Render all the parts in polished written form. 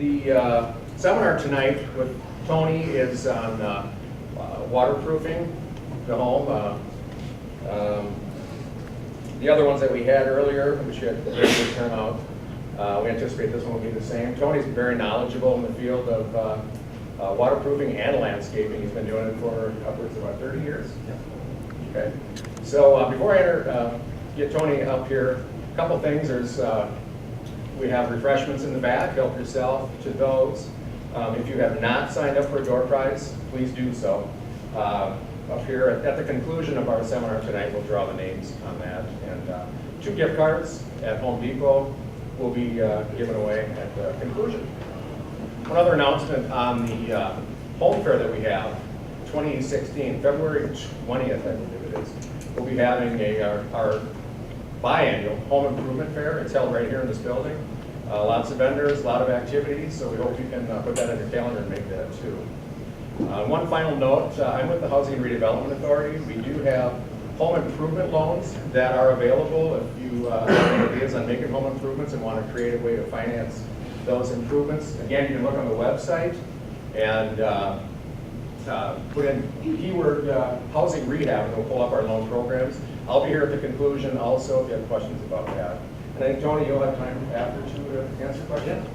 The seminar tonight with Tony is on waterproofing the home. The other ones that we had earlier, which had a very good turnout, we anticipate this one will be the same. Tony's very knowledgeable in the field of waterproofing and landscaping. He's been doing it for upwards of about 30 years. Okay. So before I get Tony up here, a couple things. We have refreshments in the back. Help yourself to those. If you have not signed up for a door prize, please do so. Up here at the conclusion of our seminar tonight, we'll draw the names on that. And 2 gift cards at Home Depot will be given away at the conclusion. One other announcement on the home fair that we have, 2016, February 20th, I believe it is. We'll be having our biannual home improvement fair. It's held right here in this building. Lots of vendors, a lot of activities, so we hope you can put that on your calendar and make that too. One final note, I'm with the Housing and Redevelopment Authority. We do have home improvement loans that are available if you have ideas on making home improvements and want to create a way to finance those improvements. Again, you can look on the website and put in keyword housing rehab and we'll pull up our loan programs. I'll be here at the conclusion also if you have questions about that. And I think, Tony, you'll have time after to answer questions?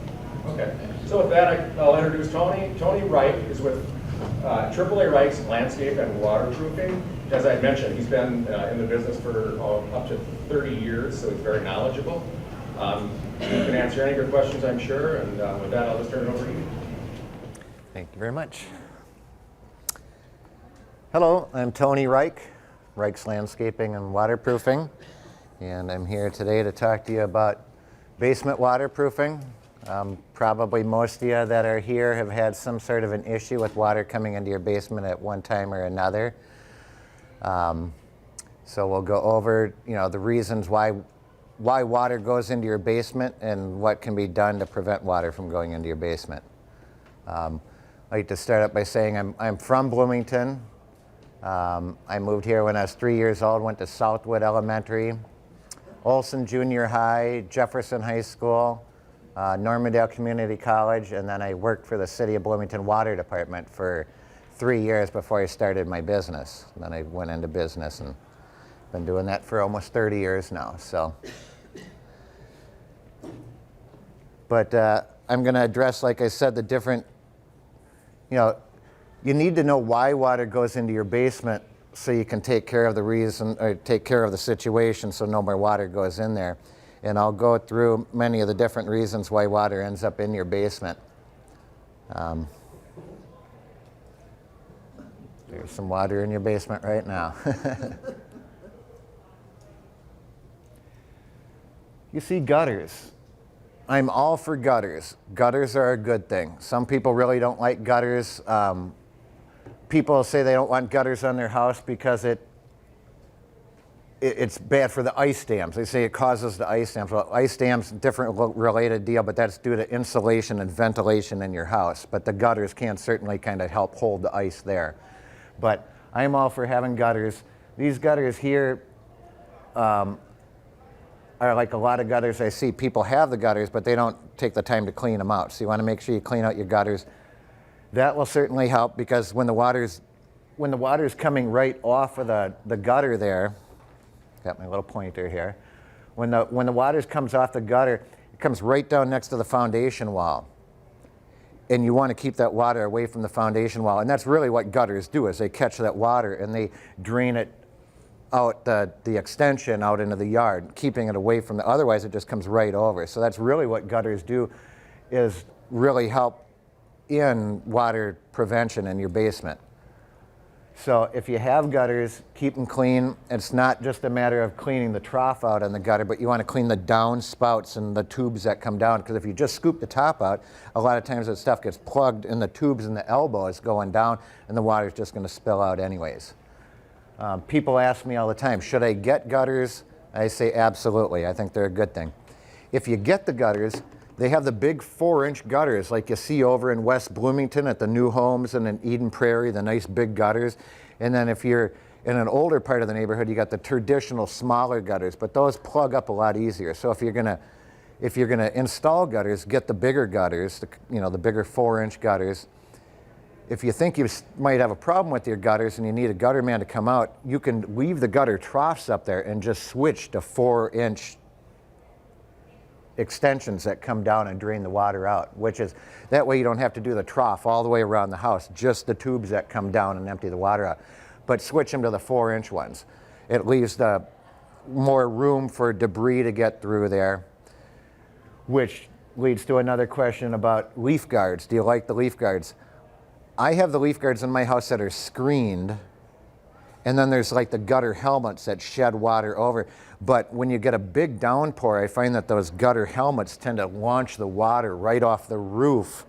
Okay. So with that, I'll introduce Tony. Tony Reich is with AAA Reich's Landscape and Waterproofing. As I mentioned, he's been in the business for up to 30 years, so he's very knowledgeable. He can answer any of your questions, I'm sure, and with that, I'll just turn it over to you. Thank you very much. Hello, I'm Tony Reich, Reich's Landscaping and Waterproofing, and I'm here today to talk to you about basement waterproofing. Probably most of you that are here have had some sort of an issue with water coming into your basement at one time or another. So we'll go over, the reasons why water goes into your basement and what can be done to prevent water from going into your basement. I'd like to start up by saying I'm from Bloomington. I moved here when I was 3 years old, went to Southwood Elementary, Olson Junior High, Jefferson High School, Normandale Community College, and then I worked for the City of Bloomington Water Department for 3 years before I started my business. And then I went into business and been doing that for almost 30 years now. But I'm going to address, like I said, the different, you need to know why water goes into your basement so you can take care of the reason or take care of the situation so no more water goes in there. And I'll go through many of the different reasons why water ends up in your basement. There's some water in your basement right now. You see gutters. I'm all for gutters. Gutters are a good thing. Some people really don't like gutters. People say they don't want gutters on their house because it's bad for the ice dams. They say it causes the ice dams. Well, ice dams, different related deal, but that's due to insulation and ventilation in your house. But the gutters can certainly kind of help hold the ice there. But I'm all for having gutters. These gutters here are like a lot of gutters I see. People have the gutters, but they don't take the time to clean them out. So you want to make sure you clean out your gutters. That will certainly help because when the water's coming right off of the gutter there, got my little pointer here. When the water comes off the gutter, it comes right down next to the foundation wall. And you want to keep that water away from the foundation wall. And that's really what gutters do, is they catch that water and they drain it out the extension out into the yard, keeping it away from otherwise it just comes right over. So that's really what gutters do, is really help in water prevention in your basement. So if you have gutters, keep them clean. It's not just a matter of cleaning the trough out in the gutter, but you want to clean the downspouts and the tubes that come down, because if you just scoop the top out, a lot of times that stuff gets plugged in the tubes and the elbows going down, and the water's just going to spill out anyways. People ask me all the time, should I get gutters? I say absolutely. I think they're a good thing. If you get the gutters, they have the big 4-inch gutters like you see over in West Bloomington at the new homes and in Eden Prairie, the nice big gutters. And then if you're in an older part of the neighborhood, you got the traditional smaller gutters, but those plug up a lot easier. So if you're gonna if you're going to install gutters, get the bigger gutters, the bigger 4-inch gutters. If you think you might have a problem with your gutters and you need a gutter man to come out, you can leave the gutter troughs up there and just switch to 4-inch extensions that come down and drain the water out, that way you don't have to do the trough all the way around the house, just the tubes that come down and empty the water out. But switch them to the 4-inch ones. It leaves the more room for debris to get through there, which leads to another question about leaf guards. Do you like the leaf guards? I have the leaf guards in my house that are screened, and then there's like the gutter helmets that shed water over. But when you get a big downpour, I find that those gutter helmets tend to launch the water right off the roof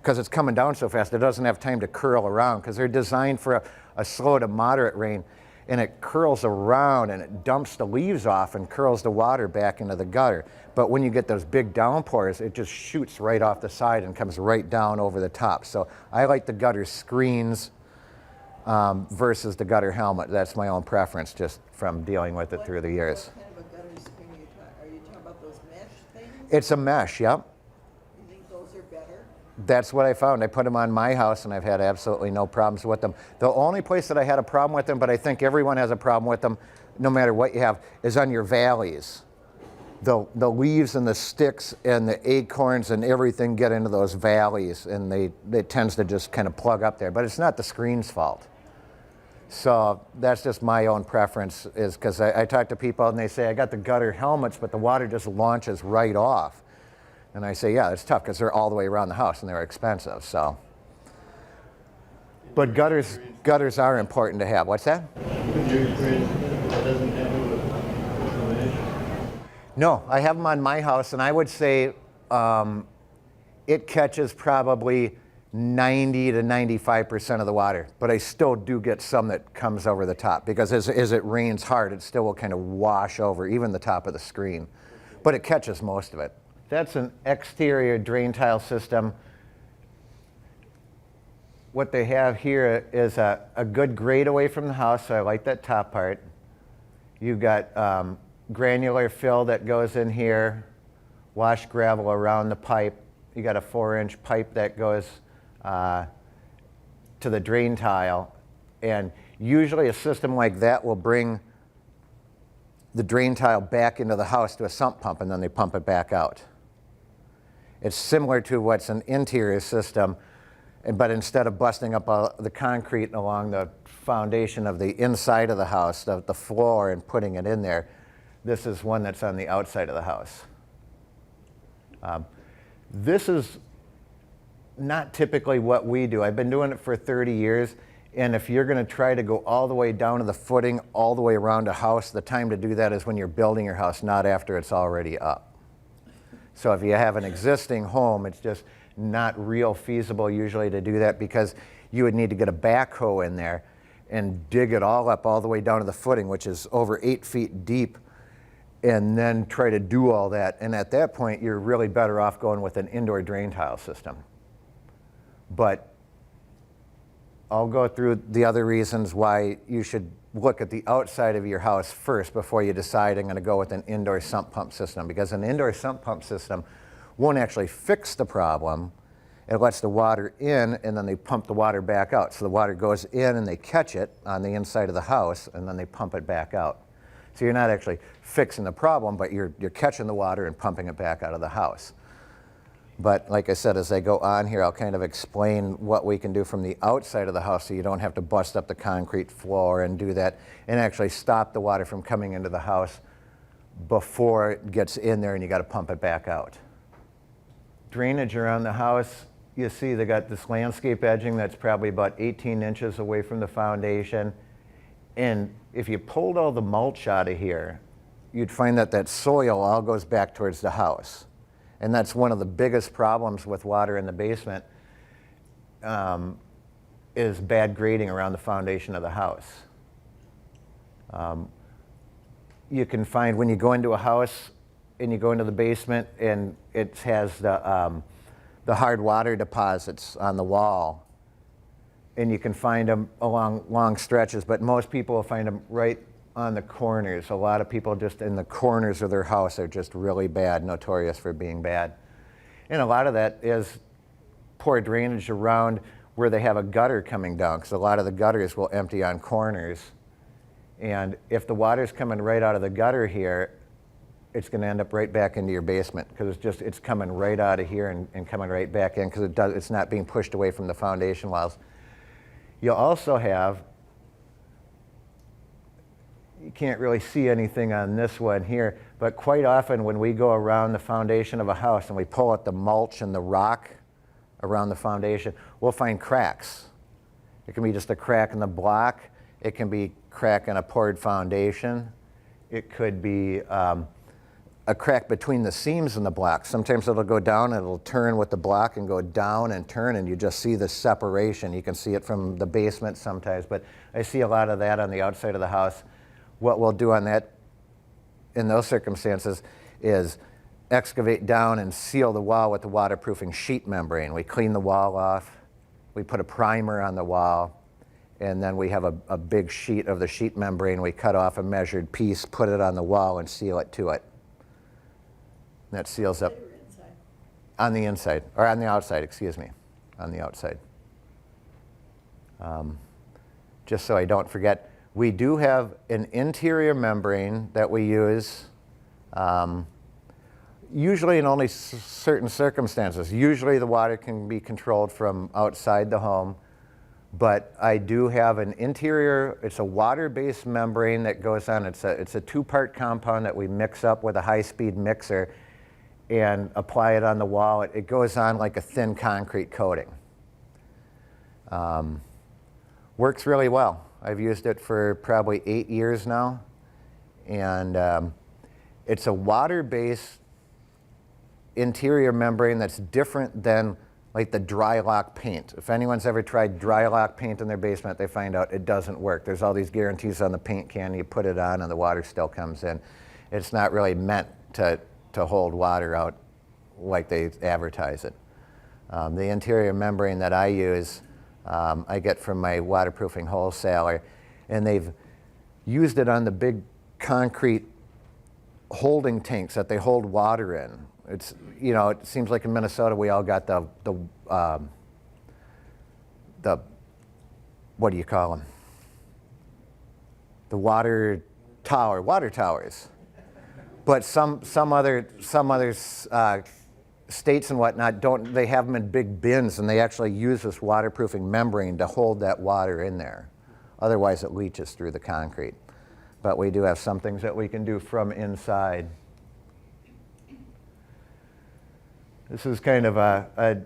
because it's coming down so fast. It doesn't have time to curl around because they're designed for a slow to moderate rain, and it curls around and it dumps the leaves off and curls the water back into the gutter. But when you get those big downpours, it just shoots right off the side and comes right down over the top. So I like the gutter screens versus the gutter helmet. That's my own preference just from dealing with it through the years. What kind of a gutter screen are you talking about those mesh things? It's a mesh, yep. You think those are better? That's what I found. I put them on my house and I've had absolutely no problems with them. The only place that I had a problem with them, but I think everyone has a problem with them no matter what you have, is on your valleys. The leaves and the sticks and the acorns and everything get into those valleys, and it tends to just kind of plug up there. But it's not the screen's fault. So that's just my own preference, is because I talk to people and they say, I got the gutter helmets, but the water just launches right off. And I say, yeah, it's tough because they're all the way around the house and they're expensive. So, but gutters are important to have. What's that? Would you agree that doesn't happen with mesh? No, I have them on my house, and I would say it catches probably 90 to 95% of the water, but I still do get some that comes over the top because as it rains hard, it still will kind of wash over even the top of the screen, but it catches most of it. That's an exterior drain tile system. What they have here is a good grade away from the house, so I like that top part. You've got granular fill that goes in here, wash gravel around the pipe. You got a 4-inch pipe that goes to the drain tile, and usually a system like that will bring the drain tile back into the house to a sump pump, and then they pump it back out. It's similar to what's an interior system, but instead of busting up the concrete along the foundation of the inside of the house, the floor, and putting it in there, this is one that's on the outside of the house. This is not typically what we do. I've been doing it for 30 years, and if you're going to try to go all the way down to the footing, all the way around a house, the time to do that is when you're building your house, not after it's already up. So if you have an existing home, it's just not real feasible usually to do that because you would need to get a backhoe in there and dig it all up all the way down to the footing, which is over 8 feet deep, and then try to do all that. And at that point, you're really better off going with an indoor drain tile system. But I'll go through the other reasons why you should look at the outside of your house first before you decide I'm going to go with an indoor sump pump system, because an indoor sump pump system won't actually fix the problem. It lets the water in and then they pump the water back out. So the water goes in and they catch it on the inside of the house and then they pump it back out. So you're not actually fixing the problem, but you're catching the water and pumping it back out of the house. But like I said, as I go on here, I'll kind of explain what we can do from the outside of the house so you don't have to bust up the concrete floor and do that, and actually stop the water from coming into the house before it gets in there and you got to pump it back out. Drainage around the house, you see they got this landscape edging that's probably about 18 inches away from the foundation. And if you pulled all the mulch out of here, you'd find that that soil all goes back towards the house. And that's one of the biggest problems with water in the basement, is bad grading around the foundation of the house. You can find when you go into a house and you go into the basement and it has the hard water deposits on the wall, and you can find them along long stretches, but most people will find them right on the corners. A lot of people just in the corners of their house are just really bad, notorious for being bad. And a lot of that is poor drainage around where they have a gutter coming down, because a lot of the gutters will empty on corners. And if the water's coming right out of the gutter here, it's going to end up right back into your basement, because it's coming right out of here and coming right back in, because it's not being pushed away from the foundation walls. You'll also have, you can't really see anything on this one here, but quite often when we go around the foundation of a house and we pull out the mulch and the rock around the foundation, we'll find cracks. It can be just a crack in the block. It can be crack in a poured foundation. It could be a crack between the seams in the block. Sometimes it'll go down and it'll turn with the block and go down and turn, and you just see the separation. You can see it from the basement sometimes, but I see a lot of that on the outside of the house. What we'll do on that, in those circumstances, is excavate down and seal the wall with the waterproofing sheet membrane. We clean the wall off, we put a primer on the wall, and then we have a big sheet of the sheet membrane. We cut off a measured piece, put it on the wall, and seal it to it. And that seals up on the inside, or on the outside, excuse me, on the outside. Just so I don't forget, we do have an interior membrane that we use, usually in only certain circumstances. Usually the water can be controlled from outside the home, but I do have an interior, it's a water-based membrane that goes on. It's a two-part compound that we mix up with a high-speed mixer and apply it on the wall. It goes on like a thin concrete coating. Works really well. I've used it for probably 8 years now, and it's a water-based interior membrane that's different than like the dry lock paint. If anyone's ever tried dry lock paint in their basement, they find out it doesn't work. There's all these guarantees on the paint can, you put it on and the water still comes in. It's not really meant to hold water out like they advertise it. The interior membrane that I use, I get from my waterproofing wholesaler, and they've used it on the big concrete holding tanks that they hold water in. It's, you know, it seems like in Minnesota we all got the what do you call them? The water towers. But some other states and whatnot they have them in big bins, and they actually use this waterproofing membrane to hold that water in there. Otherwise it leaches through the concrete. But we do have some things that we can do from inside. This is kind of a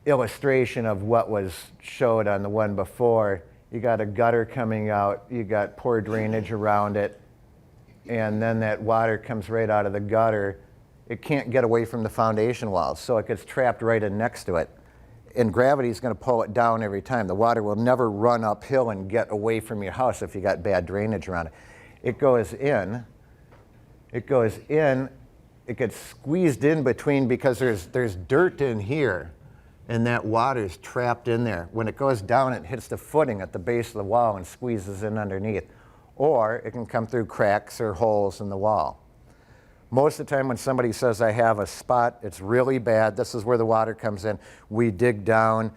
illustration of what was showed on the one before. You got a gutter coming out, you got poor drainage around it, and then that water comes right out of the gutter. It can't get away from the foundation walls, so it gets trapped right in next to it. And gravity is going to pull it down every time. The water will never run uphill and get away from your house if you got bad drainage around it. It goes in, it gets squeezed in between because there's dirt in here, and that water's trapped in there. When it goes down, it hits the footing at the base of the wall and squeezes in underneath. Or it can come through cracks or holes in the wall. Most of the time when somebody says, I have a spot, it's really bad, this is where the water comes in, we dig down,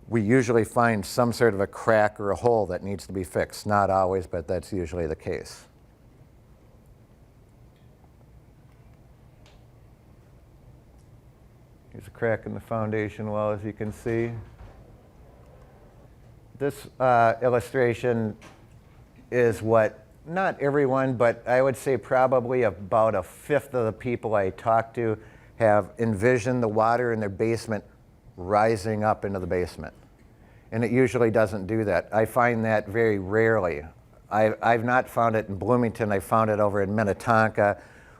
we usually find some sort of a crack or a hole that needs to be fixed. Not always, but that's usually the case. Here's a crack in the foundation wall, as you can see. This illustration is what, not everyone, but I would say probably about 1/5 of the people I talk to have envisioned the water in their basement rising up into the basement. And it usually doesn't do that. I find that very rarely. I've not found it in Bloomington. I found it over in Minnetonka,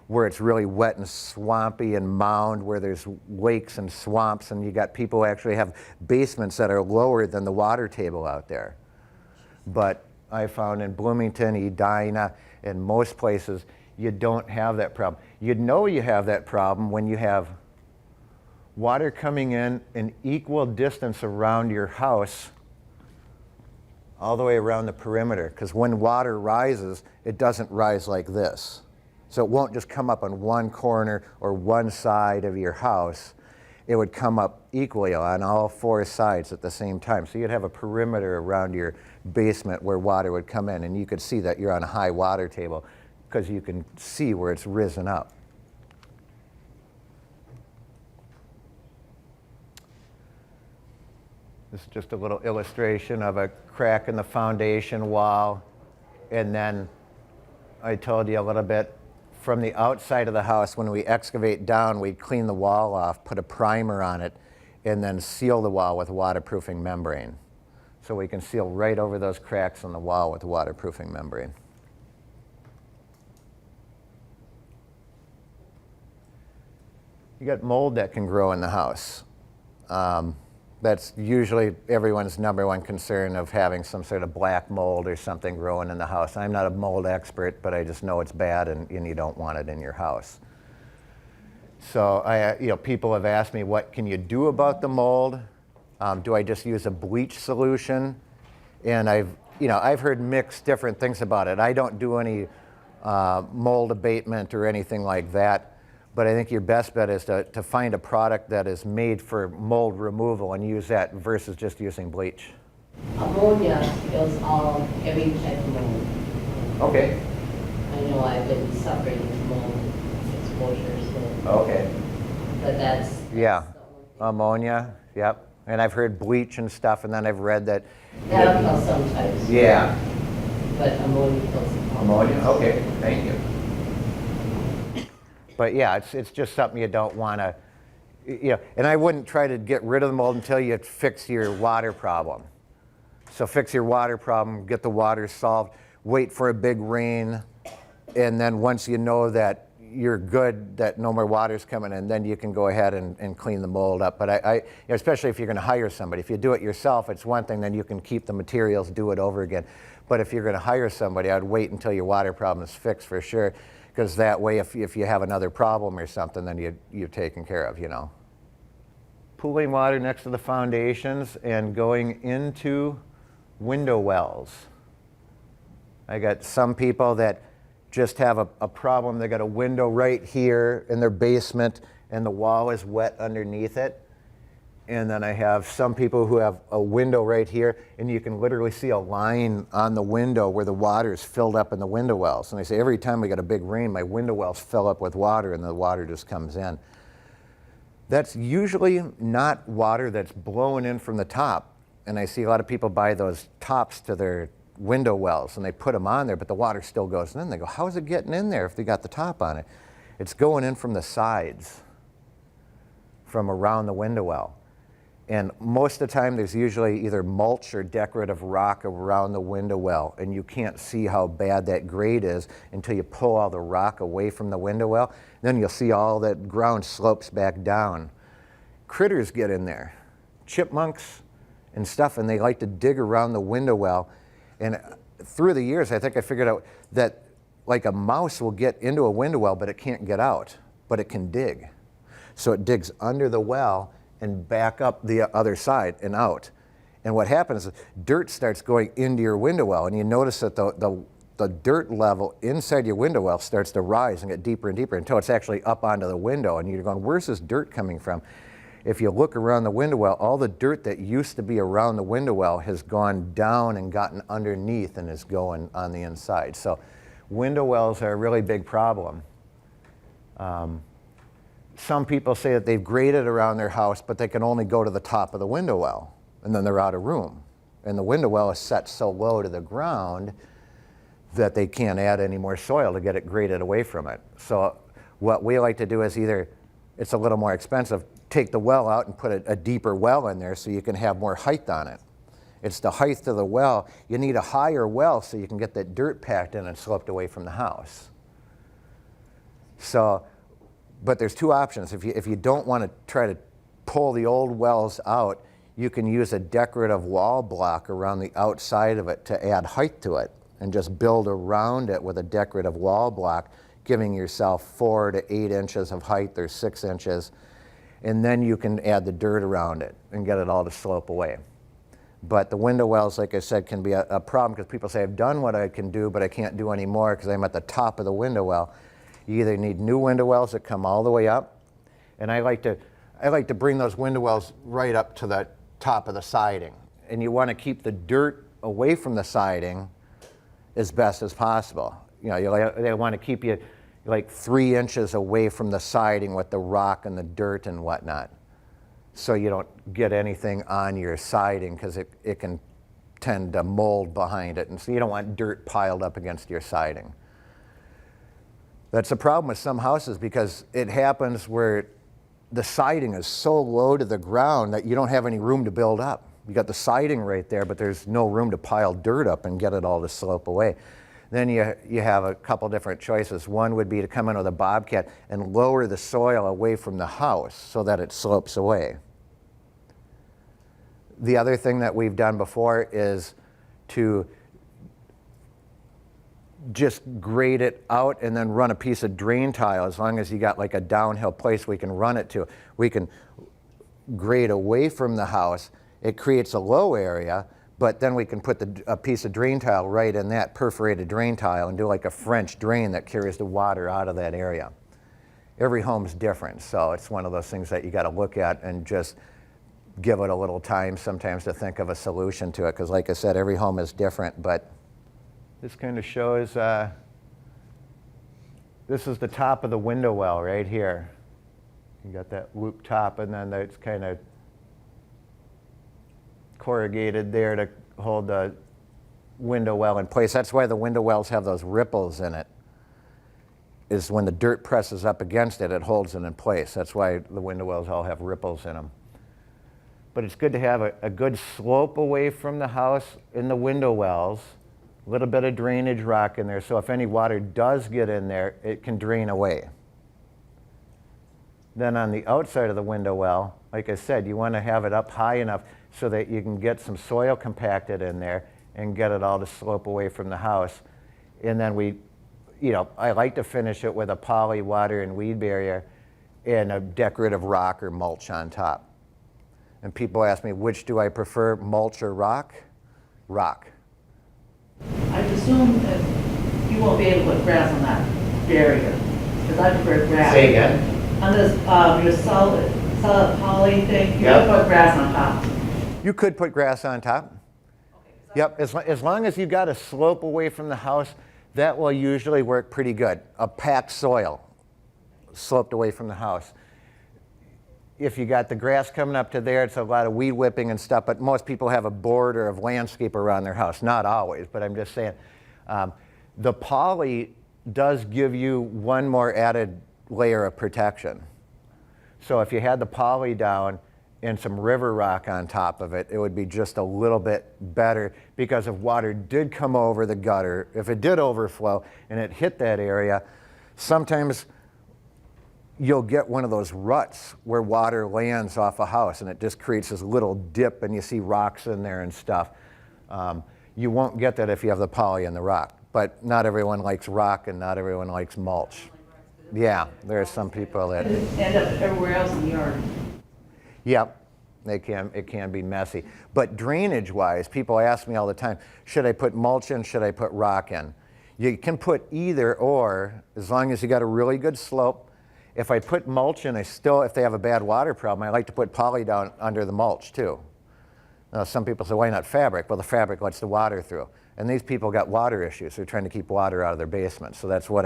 where it's really wet and swampy and mound, where there's lakes and swamps, and you got people who actually have basements that are lower than the water table out there. But I found in Bloomington, Edina, and most places, you don't have that problem. You'd know you have that problem when you have water coming in an equal distance around your house all the way around the perimeter, because when water rises, it doesn't rise like this. So it won't just come up on one corner or one side of your house. It would come up equally on all four sides at the same time. So you'd have a perimeter around your basement where water would come in, and you could see that you're on a high water table because you can see where it's risen up. This is just a little illustration of a crack in the foundation wall. And then I told you a little bit from the outside of the house, when we excavate down, we clean the wall off, put a primer on it, and then seal the wall with waterproofing membrane. So we can seal right over those cracks on the wall with the waterproofing membrane. You got mold that can grow in the house. That's usually everyone's number one concern of having some sort of black mold or something growing in the house. I'm not a mold expert, but I just know it's bad and you don't want it in your house. So people have asked me, what can you do about the mold? Do I just use a bleach solution? And I've heard mixed different things about it. I don't do any mold abatement or anything like that. But I think your best bet is to find a product that is made for mold removal and use that versus just using bleach. Ammonia kills every type of mold. Okay. I know I've been suffering from mold exposure, so. Okay. But that's Yeah. the only thing. Ammonia, yep. And I've heard bleach and stuff, and then I've read that. That'll kill some types. Yeah. But ammonia kills all. Ammonia, okay, thank you. But yeah, it's just something you don't want to, and I wouldn't try to get rid of the mold until you fix your water problem. So fix your water problem, get the water solved, wait for a big rain, and then once you know that you're good, that no more water's coming in, then you can go ahead and clean the mold up. But especially if you're going to hire somebody. If you do it yourself, it's one thing, then you can keep the materials, do it over again. But if you're going to hire somebody, I'd wait until your water problem is fixed for sure. Because that way, if you have another problem or something, then you're taken care of, Pooling water next to the foundations and going into window wells. I got some people that just have a problem. They got a window right here in their basement and the wall is wet underneath it. And then I have some people who have a window right here, and you can literally see a line on the window where the water is filled up in the window wells. And they say, every time we get a big rain, my window wells fill up with water, and the water just comes in. That's usually not water that's blowing in from the top. And I see a lot of people buy those tops to their window wells, and they put them on there, but the water still goes in. They go, how is it getting in there if they got the top on it? It's going in from the sides, from around the window well. And most of the time, there's usually either mulch or decorative rock around the window well, and you can't see how bad that grade is until you pull all the rock away from the window well. Then you'll see all that ground slopes back down. Critters get in there, chipmunks and stuff, and they like to dig around the window well. And through the years, I think I figured out that like a mouse will get into a window well, but it can't get out, but it can dig. So it digs under the well and back up the other side and out. And what happens is dirt starts going into your window well, and you notice that the dirt level inside your window well starts to rise and get deeper and deeper until it's actually up onto the window, and you're going, where's this dirt coming from? If you look around the window well, all the dirt that used to be around the window well has gone down and gotten underneath and is going on the inside. So window wells are a really big problem. Some people say that they've graded around their house, but they can only go to the top of the window well, and then they're out of room. And the window well is set so low to the ground that they can't add any more soil to get it graded away from it. So what we like to do is either, it's a little more expensive, take the well out and put a deeper well in there so you can have more height on it. It's the height of the well. You need a higher well so you can get that dirt packed in and sloped away from the house. So, but there's two options. If you don't want to try to pull the old wells out, you can use a decorative wall block around the outside of it to add height to it and just build around it with a decorative wall block, giving yourself 4 to 8 inches of height or 6 inches. And then you can add the dirt around it and get it all to slope away. But the window wells, like I said, can be a problem because people say, I've done what I can do, but I can't do any more because I'm at the top of the window well. You either need new window wells that come all the way up, and I like to bring those window wells right up to the top of the siding. And you want to keep the dirt away from the siding as best as possible. You know, they want to keep you like 3 inches away from the siding with the rock and the dirt and whatnot, so you don't get anything on your siding because it can tend to mold behind it, and so you don't want dirt piled up against your siding. That's a problem with some houses because it happens where the siding is so low to the ground that you don't have any room to build up. You got the siding right there, but there's no room to pile dirt up and get it all to slope away. Then you have a couple different choices. One would be to come in with a bobcat and lower the soil away from the house so that it slopes away. The other thing that we've done before is to just grade it out and then run a piece of drain tile. As long as you got like a downhill place we can run it to, we can grade away from the house. It creates a low area, but then we can put a piece of drain tile right in that perforated drain tile and do like a French drain that carries the water out of that area. Every home's different, so it's one of those things that you got to look at and just give it a little time sometimes to think of a solution to it, because like I said, every home is different. But this kind of shows, this is the top of the window well right here. You got that loop top, and then it's kind of corrugated there to hold the window well in place. That's why the window wells have those ripples in it, is when the dirt presses up against it, it holds it in place. That's why the window wells all have ripples in them. But it's good to have a good slope away from the house in the window wells, a little bit of drainage rock in there, so if any water does get in there, it can drain away. Then on the outside of the window well, like I said, you want to have it up high enough so that you can get some soil compacted in there and get it all to slope away from the house. And then I like to finish it with a poly water and weed barrier and a decorative rock or mulch on top. And people ask me, which do I prefer, mulch or rock? Rock. I presume that you won't be able to put grass on that barrier, because I prefer grass. Say again? On this, your solid poly thing, you Yep. can put grass on top. You could put grass on top. Yep, as long as you got a slope away from the house, that will usually work pretty good. A packed soil sloped away from the house. If you got the grass coming up to there, it's a lot of weed whipping and stuff, but most people have a border of landscape around their house. Not always, but I'm just saying. The poly does give you one more added layer of protection. So if you had the poly down and some river rock on top of it, it would be just a little bit better, because if water did come over the gutter, if it did overflow and it hit that area, sometimes you'll get one of those ruts where water lands off a house and it just creates this little dip and you see rocks in there and stuff. You won't get that if you have the poly and the rock, but not everyone likes rock and not everyone likes mulch. Yeah, there are some people that End up everywhere else in the yard. Yep, it can be messy. But drainage-wise, people ask me all the time, should I put mulch in, should I put rock in? You can put either or, as long as you got a really good slope. If I put mulch in, if they have a bad water problem, I like to put poly down under the mulch too. Now, some people say, why not fabric? Well, the fabric lets the water through. And these people got water issues. They're trying to keep water out of their basement. So that's what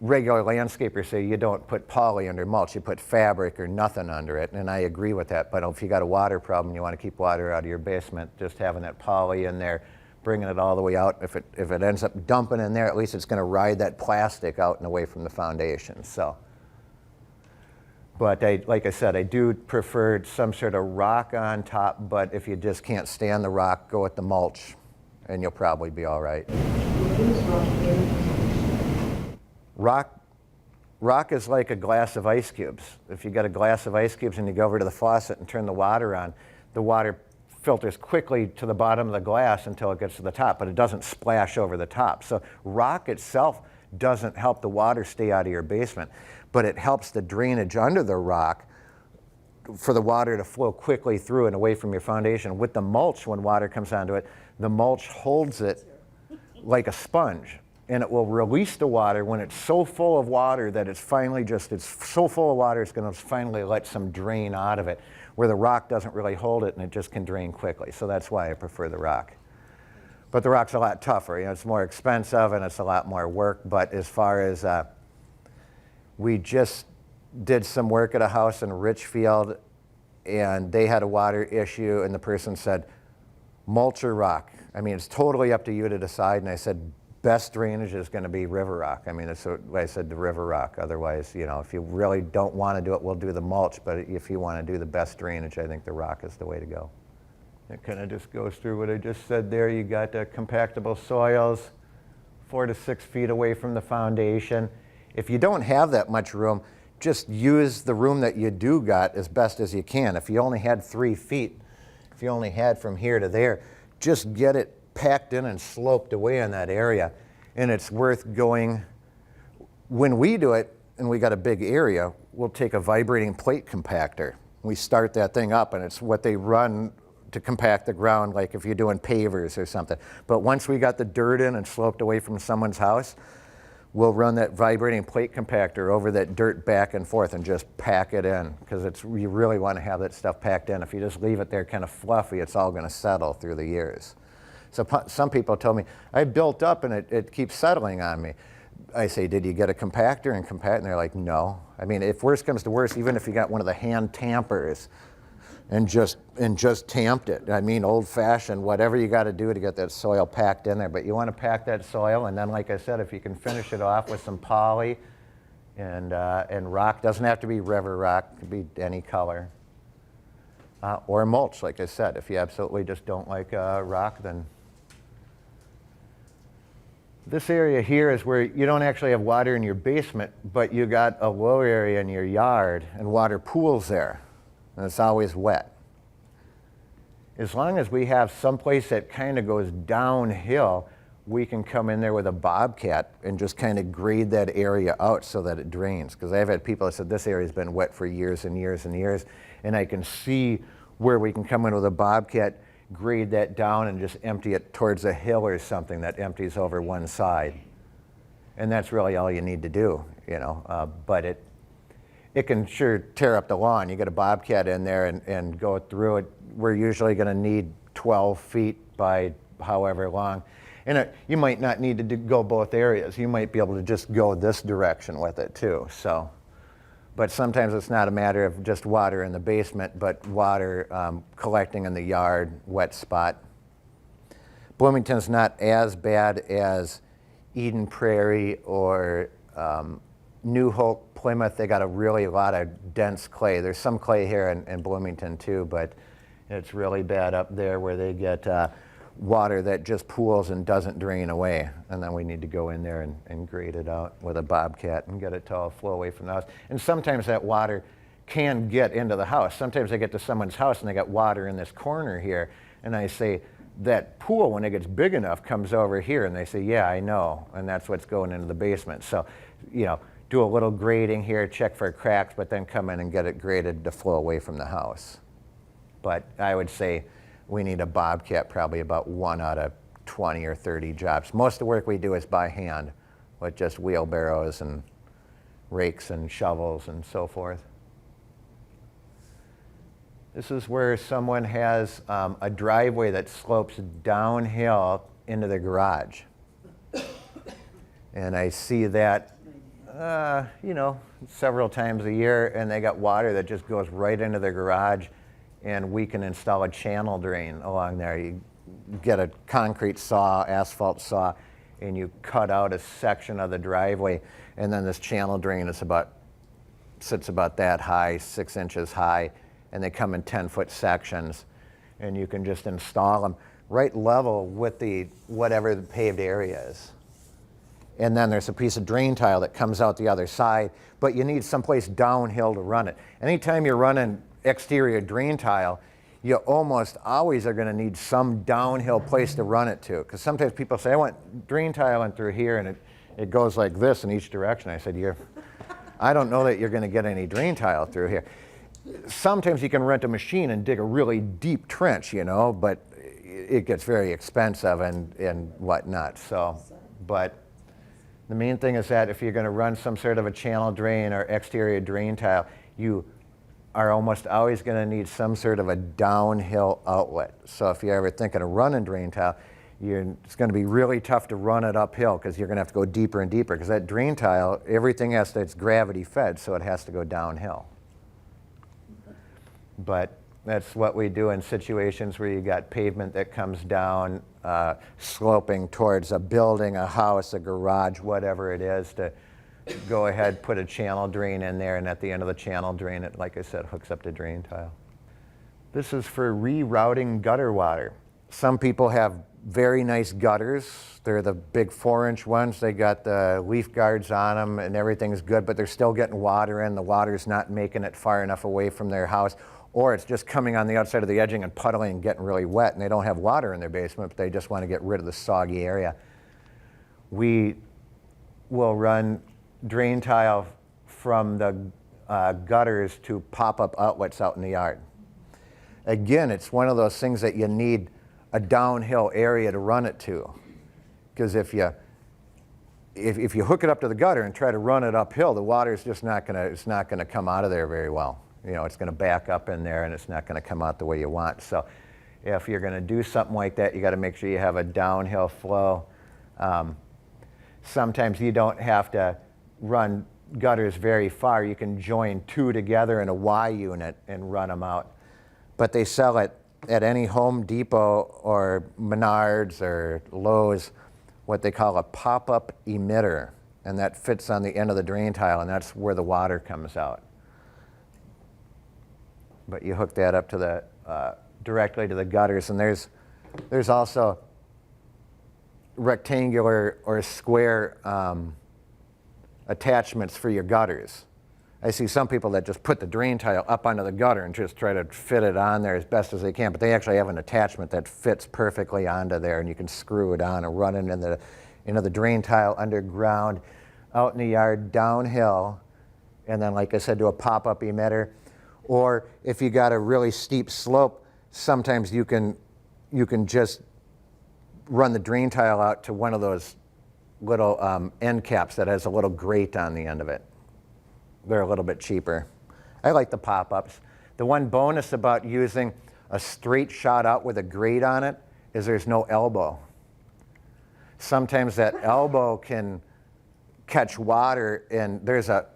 regular landscapers say you don't put poly under mulch, you put fabric or nothing under it, and I agree with that. But if you got a water problem, you want to keep water out of your basement, just having that poly in there, bringing it all the way out. If it ends up dumping in there, at least it's going to ride that plastic out and away from the foundation. So, but like I said, I do prefer some sort of rock on top, but if you just can't stand the rock, go with the mulch, and you'll probably be all right. Rock is like a glass of ice cubes. If you got a glass of ice cubes and you go over to the faucet and turn the water on, the water filters quickly to the bottom of the glass until it gets to the top, but it doesn't splash over the top. So rock itself doesn't help the water stay out of your basement, but it helps the drainage under the rock for the water to flow quickly through and away from your foundation. With the mulch, when water comes onto it, the mulch holds it like a sponge, and it will release the water when it's so full of water that it's so full of water it's going to finally let some drain out of it, where the rock doesn't really hold it and it just can drain quickly. So that's why I prefer the rock. But the rock's a lot tougher. It's more expensive and it's a lot more work. But as far as we just did some work at a house in Richfield, and they had a water issue, and the person said, mulch or rock? I mean, it's totally up to you to decide. And I said, best drainage is going to be river rock. I mean, that's what I said, the river rock. Otherwise, if you really don't want to do it, we'll do the mulch. But if you want to do the best drainage, I think the rock is the way to go. It kind of just goes through what I just said there. You got compactable soils 4 to 6 feet away from the foundation. If you don't have that much room, just use the room that you do got as best as you can. If you only had 3 feet, if you only had from here to there, just get it packed in and sloped away in that area. And it's worth going. When we do it, and we got a big area, we'll take a vibrating plate compactor. We start that thing up, and it's what they run to compact the ground, like if you're doing pavers or something. But once we got the dirt in and sloped away from someone's house, we'll run that vibrating plate compactor over that dirt back and forth and just pack it in, because you really want to have that stuff packed in. If you just leave it there kind of fluffy, it's all going to settle through the years. So some people told me, I built up and it keeps settling on me. I say, did you get a compactor and compact? And they're like, no. I mean, if worse comes to worse, even if you got one of the hand tampers and just tamped it, I mean, old-fashioned, whatever you got to do to get that soil packed in there. But you want to pack that soil, and then, like I said, if you can finish it off with some poly and rock, doesn't have to be river rock, it could be any color. Or mulch, like I said. If you absolutely just don't like rock, then this area here is where you don't actually have water in your basement, but you got a low area in your yard, and water pools there, and it's always wet. As long as we have someplace that kind of goes downhill, we can come in there with a bobcat and just kind of grade that area out so that it drains. Because I've had people that said this area's been wet for years and years and years, and I can see where we can come in with a bobcat, grade that down, and just empty it towards a hill or something that empties over one side. And that's really all you need to do, but it can sure tear up the lawn. You get a bobcat in there and go through it. We're usually going to need 12 feet by however long. And you might not need to go both areas. You might be able to just go this direction with it too. So, but sometimes it's not a matter of just water in the basement, but water collecting in the yard, wet spot. Bloomington's not as bad as Eden Prairie or New Hope, Plymouth. They got a lot of dense clay. There's some clay here in Bloomington too, but it's really bad up there where they get water that just pools and doesn't drain away. And then we need to go in there and grade it out with a bobcat and get it to all flow away from the house. And sometimes that water can get into the house. Sometimes I get to someone's house and they got water in this corner here, and I say, that pool, when it gets big enough, comes over here. And they say, yeah, I know. And that's what's going into the basement. So, do a little grading here, check for cracks, but then come in and get it graded to flow away from the house. But I would say we need a bobcat probably about 1 out of 20 or 30 jobs. Most of the work we do is by hand with just wheelbarrows and rakes and shovels and so forth. This is where someone has a driveway that slopes downhill into the garage. And I see that several times a year, and they got water that just goes right into the garage, and we can install a channel drain along there. You get a concrete saw, asphalt saw, and you cut out a section of the driveway, and then this channel drain sits about that high, 6 inches high, and they come in 10-foot sections, and you can just install them right level with whatever the paved area is. And then there's a piece of drain tile that comes out the other side, but you need someplace downhill to run it. Anytime you're running exterior drain tile, you almost always are going to need some downhill place to run it to. Because sometimes people say, I want drain tile in through here, and it goes like this in each direction. I said, I don't know that you're going to get any drain tile through here. sometimes you can rent a machine and dig a really deep trench, you know, but it gets very expensive and whatnot. So, but the main thing is that if you're going to run some sort of a channel drain or exterior drain tile, you are almost always going to need some sort of a downhill outlet. So if you're ever thinking of running drain tile, it's going to be really tough to run it uphill because you're going to have to go deeper and deeper because that drain tile, everything it's gravity fed, so it has to go downhill. But that's what we do in situations where you got pavement that comes down, sloping towards a building, a house, a garage, whatever it is, to go ahead, put a channel drain in there, and at the end of the channel drain, it, like I said, hooks up to drain tile. This is for rerouting gutter water. Some people have very nice gutters. They're the big 4-inch ones. They got the leaf guards on them and everything's good, but they're still getting water in. The water's not making it far enough away from their house, or it's just coming on the outside of the edging and puddling and getting really wet, and they don't have water in their basement, but they just want to get rid of the soggy area. We will run drain tile from the gutters to pop-up outlets out in the yard. Again, it's one of those things that you need a downhill area to run it to, because if you hook it up to the gutter and try to run it uphill, the water's just not gonna come out of there very well. You know, it's gonna back up in there and it's not gonna come out the way you want. So if you're gonna do something like that, you gotta make sure you have a downhill flow. Sometimes you don't have to run gutters very far. You can join two together in a Y unit and run them out. But they sell it at any Home Depot or Menards or Lowe's, what they call a pop-up emitter, and that fits on the end of the drain tile, and that's where the water comes out. But you hook that up to the directly to the gutters, and there's also rectangular or square attachments for your gutters. I see some people that just put the drain tile up onto the gutter and just try to fit it on there as best as they can, but they actually have an attachment that fits perfectly onto there, and you can screw it on and run it into the drain tile underground, out in the yard, downhill, and then, like I said, do a pop-up emitter. Or if you got a really steep slope, sometimes you can just run the drain tile out to one of those little end caps that has a little grate on the end of it. They're a little bit cheaper. I like the pop-ups. The one bonus about using a straight shot out with a grate on it is there's no elbow. Sometimes that elbow can catch water, and there's a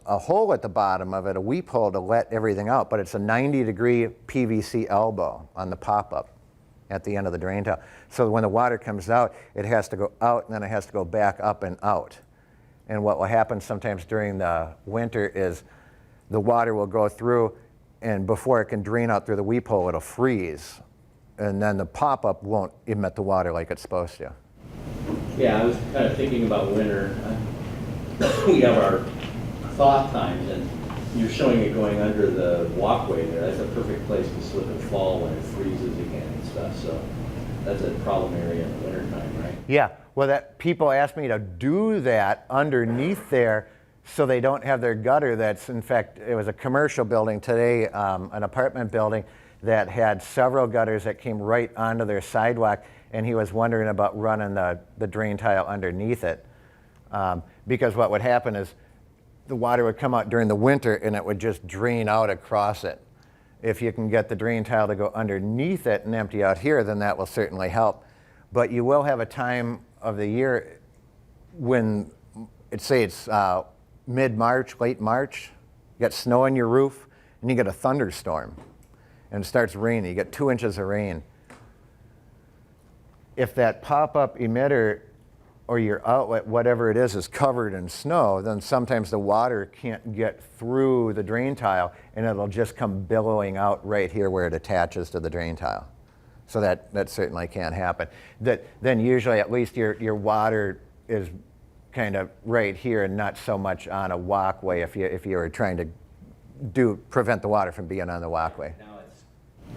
hole at the bottom of it, a weep hole to let everything out, but it's a 90-degree PVC elbow on the pop-up at the end of the drain tile. So when the water comes out, it has to go out, and then it has to go back up and out. And what will happen sometimes during the winter is the water will go through, and before it can drain out through the weep hole, it'll freeze. And then the pop-up won't emit the water like it's supposed to. Yeah, I was kind of thinking about winter. We have our thaw times, and you're showing it going under the walkway there. That's a perfect place to slip and fall when it freezes again and stuff. So that's a problem area in the wintertime, right? Yeah, well, people ask me to do that underneath there so they don't have their gutter. That's, in fact, it was a commercial building today, an apartment building that had several gutters that came right onto their sidewalk, and he was wondering about running the drain tile underneath it. Because what would happen is the water would come out during the winter and it would just drain out across it. If you can get the drain tile to go underneath it and empty out here, then that will certainly help. But you will have a time of the year when, say it's mid-March, late March, you got snow on your roof and you get a thunderstorm and it starts raining, you get 2 inches of rain. If that pop-up emitter or your outlet, whatever it is covered in snow, then sometimes the water can't get through the drain tile and it'll just come billowing out right here where it attaches to the drain tile. So that certainly can't happen. Then usually at least your water is kind of right here and not so much on a walkway if you were trying to prevent the water from being on the walkway. Now it's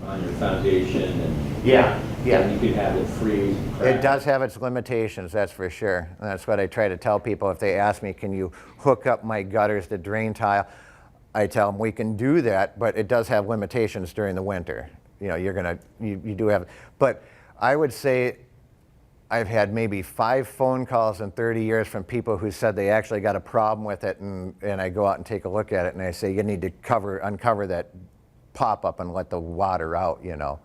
on your foundation, and Yeah. and you could have it freeze and crack. It does have its limitations, that's for sure. And that's what I try to tell people if they ask me, can you hook up my gutters to drain tile? I tell them we can do that, but it does have limitations during the winter. You know, you do have, but I would say I've had maybe 5 phone calls in 30 years from people who said they actually got a problem with it, and I go out and take a look at it, and I say, you need to uncover that pop-up and let the water out, you know.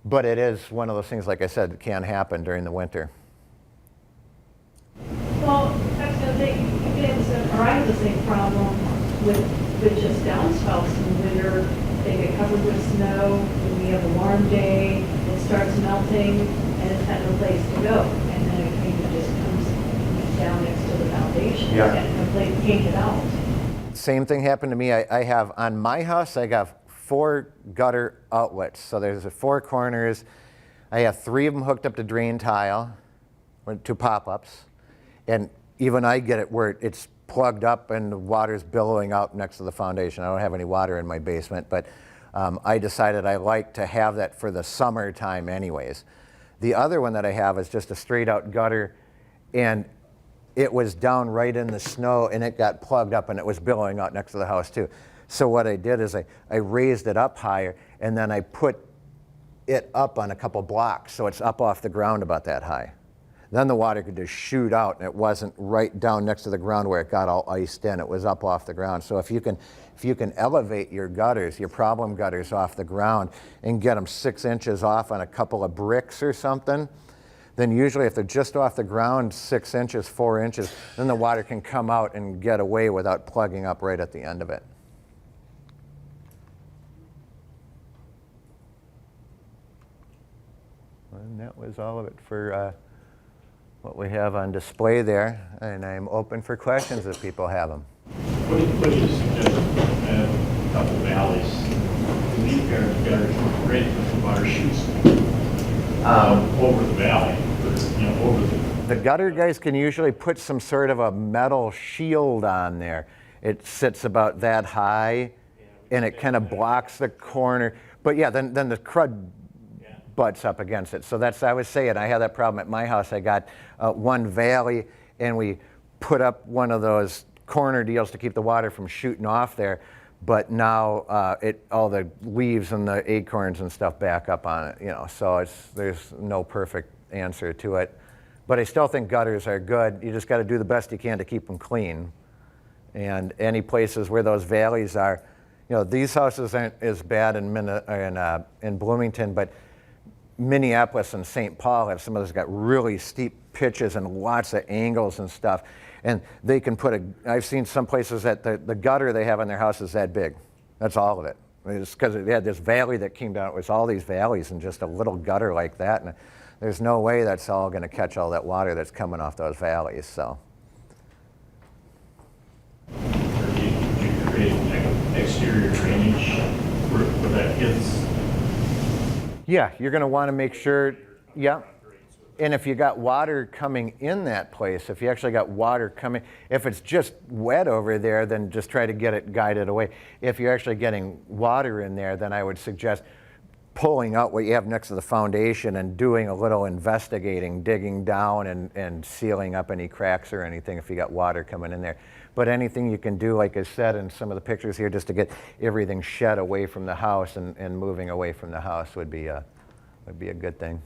But it is one of those things, like I said, that can happen during the winter. Well, I was gonna say, you could have the same, or I have the same problem with just downspouts in the winter. They get covered with snow, when we have a warm day, it starts melting, and it's got no place to go. And then it kind of just comes down next to the foundation, Yeah. and completely painted out. Same thing happened to me. I have, on my house, I got 4 gutter outlets. So there's 4 corners. I have 3 of them hooked up to drain tile, to pop-ups. And even I get it where it's plugged up and the water's billowing out next to the foundation. I don't have any water in my basement, but I decided I like to have that for the summertime anyways. The other one that I have is just a straight out gutter, and it was down right in the snow, and it got plugged up, and it was billowing out next to the house too. So what I did is I raised it up higher, and then I put it up on a couple blocks, so it's up off the ground about that high. Then the water could just shoot out, and it wasn't right down next to the ground where it got all iced in. It was up off the ground. So if you can elevate your gutters, your problem gutters off the ground, and get them 6 inches off on a couple of bricks or something, then usually if they're just off the ground 6 inches, 4 inches, then the water can come out and get away without plugging up right at the end of it. And that was all of it for what we have on display there, and I'm open for questions if people have them. What do you suggest? A couple valleys, leave gutters right as the water shoots over the valley, or, you know, over the... The gutter guys can usually put some sort of a metal shield on there. It sits about that high, and it kind of blocks the corner. But yeah, then the crud butts up against it. So that's, I was saying, I had that problem at my house. I got one valley, and we put up one of those corner deals to keep the water from shooting off there. But now all the leaves and the acorns and stuff back up on it, you know. So there's no perfect answer to it. But I still think gutters are good. You just got to do the best you can to keep them clean. And any places where those valleys are, you know, these houses aren't as bad in Bloomington, but Minneapolis and St. Paul have some of those got really steep pitches and lots of angles and stuff. And they can put I've seen some places that the gutter they have in their house is that big. That's all of it. It's because they had this valley that came down. It was all these valleys and just a little gutter like that. And there's no way that's all going to catch all that water that's coming off those valleys. So. You create like exterior drainage where that hits. Yeah, you're going to want to make sure, yeah. And if you got water coming in that place, if you actually got water coming, if it's just wet over there, then just try to get it guided away. If you're actually getting water in there, then I would suggest pulling out what you have next to the foundation and doing a little investigating, digging down and sealing up any cracks or anything if you got water coming in there. But anything you can do, like I said in some of the pictures here, just to get everything shed away from the house and moving away from the house would be a good thing.